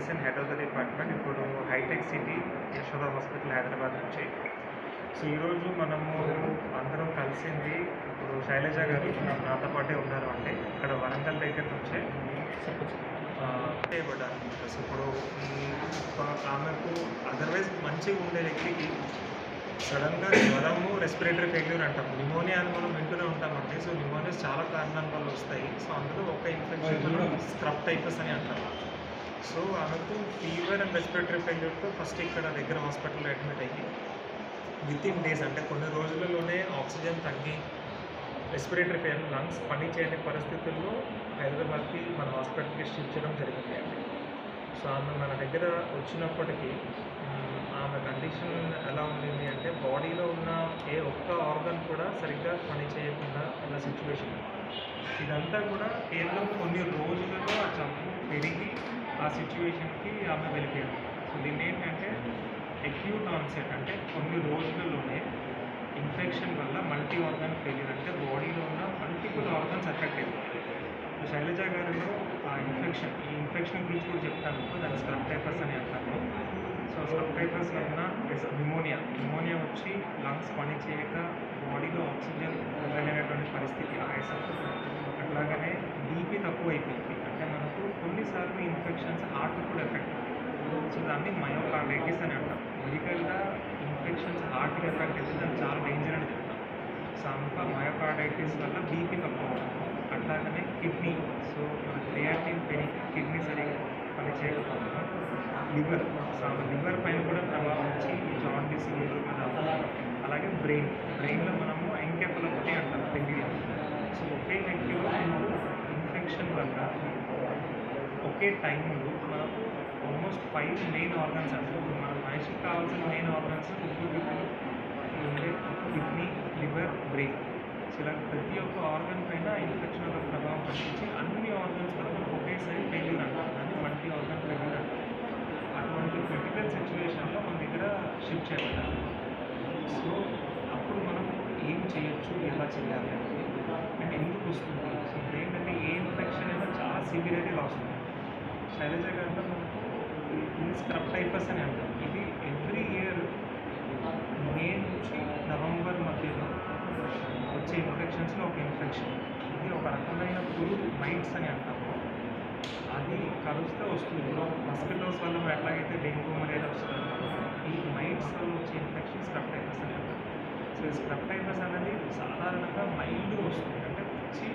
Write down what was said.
Medicine head of the department. ఇప్పుడు హైటెక్ City Yashoda hospital Hyderabad నుంచి. సో ఈరోజు మనము అందరం కలిసింది, ఇప్పుడు శైలజ గారు నాతో పాటే ఉన్నారు. అంటే ఇక్కడ వరంగల్ దగ్గర నుంచే చేయబడ్డారనమాట. సో ఇప్పుడు ఆమెకు అదర్వైజ్ మంచిగా ఉండే వ్యక్తికి సడన్గా జ్వరము, రెస్పిరేటరీ ఫెయిల్యూర్ అంటాం, నిమోనియా అని మనం వింటూనే ఉంటామండి. సో నిమోనియాస్ చాలా కారణాల వల్ల వస్తాయి. సో అందులో ఒక ఇన్ఫెక్షన్ మనం స్క్రబ్ టైఫస్ అని అంటాం. సో ఆమెకు ఫీవర్ అండ్ రెస్పిరేటరీ ఫెయిల్యూర్తో ఫస్ట్ ఇక్కడ దగ్గర హాస్పిటల్లో అడ్మిట్ అయ్యి విత్ ఇన్ డేస్, అంటే కొన్ని రోజులలోనే ఆక్సిజన్ తగ్గి రెస్పిరేటరీ ఫెయిల్యూర్, లంగ్స్ పని చేయని పరిస్థితుల్లో హైదరాబాద్కి మన హాస్పిటల్కి షిఫ్ట్ చేయడం జరిగింది అండి. సో ఆమె మన దగ్గర వచ్చినప్పటికీ ఆమె కండిషన్ ఎలా ఉండింది అంటే బాడీలో ఉన్న ఏ ఒక్క ఆర్గన్ కూడా సరిగ్గా పని చేయకుండా ఉన్న సిచ్యువేషన్. ఇదంతా కూడా కేవలం కొన్ని రోజులలో ఆ జబ్బు పెరిగి ఆ సిచ్యువేషన్కి ఆమె వెళ్ళిపోయింది. సో దీన్ని ఏంటంటే అక్యూట్ ఆన్సెట్, అంటే కొన్ని రోజులలోనే ఇన్ఫెక్షన్ వల్ల మల్టీ ఆర్గన్ ఫెయిల్యూర్, అంటే బాడీలో ఉన్న మల్టిపుల్ ఆర్గన్స్ ఎఫెక్ట్ అయిపోతాయి. సో శైలజ గారిలో ఆ ఈ ఇన్ఫెక్షన్ గురించి కూడా చెప్తాను మీకు. దాన్ని స్క్రబ్ టైఫస్ అని అంటారు. సో స్క్రబ్ టైఫస్ వలన నిమోనియా వచ్చి లంగ్స్ పని చేయక బాడీలో ఆక్సిజన్ వెళ్ళలేనటువంటి పరిస్థితి, ఆయాసం. అట్లాగనే బీపీ తక్కువ అయిపోయింది. అంటే మనకు కొన్నిసార్లు ఇన్ఫెక్షన్స్ హార్ట్ కూడా ఎఫెక్ట్ అవుతాయి. సో దాన్ని మయోకార్డైటిస్ అని అంటాం. మెడికల్గా ఇన్ఫెక్షన్స్ హార్ట్కి ఎఫెక్ట్ అయితే దాన్ని చాలా డేంజర్ అని చెప్తాం. సో అంత మయోకార్డైటిస్ వల్ల బీపీ తక్కువ అవుతుంది. అట్లాగనే కిడ్నీ, సో మన క్రియాటిన్ పెరిగి కిడ్నీ సరిగా పనిచేయకపోవడం, లివర్, సో లివర్ పైన కూడా ప్రభావం వచ్చి జాండీస్ అలాగే బ్రెయిన్లో మనము ఎంకెఫలోపతి అంటాం, తెలియదు. సో ఒకే వ్యక్తిలో ఇన్ఫెక్షన్ వల్ల ఒకే టైంలో మనకు ఆల్మోస్ట్ 5 మెయిన్ ఆర్గన్స్ అంటారు. మన మనిషికి కావాల్సిన మెయిన్ ఆర్గన్స్ ఉండే కిడ్నీ, లివర్, బ్రెయిన్. సో ఇలా ప్రతి ఒక్క ఆర్గన్ పైన ఇన్ఫెక్షన్ యొక్క ప్రభావం పట్టించి అన్ని ఆర్గన్స్ వల్ల మనకు ఒకేసారి ఫెయిల్యూర్ అంటారు, దాన్ని మల్టీ ఆర్గన్ ఫెయిల్యూర్ అంటారు. అటువంటి క్రిటికల్ సిచ్యువేషన్లో మన దగ్గర షిఫ్ట్ చేయబడ్డారు. సో అప్పుడు మనం ఏం చేయొచ్చు, ఎలా చేయాలి అంటే ఎందుకు వస్తుంది. సో ఇప్పుడు ఏంటంటే ఏ ఇన్ఫెక్షన్ అయినా చాలా సివియర్గా వస్తుంది. శైలజ గారిలో మనకు ఇది స్క్రబ్ టైఫస్ అని అంటాం. ఇది ఎవ్రీ ఇయర్ మే నుంచి నవంబర్ మధ్యలో వచ్చే ఇన్ఫెక్షన్స్లో ఒక ఇన్ఫెక్షన్. ఇది ఒక రకమైన పురుగు, మైట్స్ అని అంటాము. అది కలుస్తే వస్తుంది. ఇప్పుడు మస్కిటోస్ వల్ల ఎట్లాగైతే డెంగ్యూ, మలేరియా వస్తుందో ఈ మైట్స్ వల్ల వచ్చే ఇన్ఫెక్షన్ స్క్రబ్ టైఫస్ అని అంటారు. సో ఈ స్క్రబ్ టైఫస్ అనేది సాధారణంగా మైల్డ్గా వస్తుంది, అంటే వచ్చి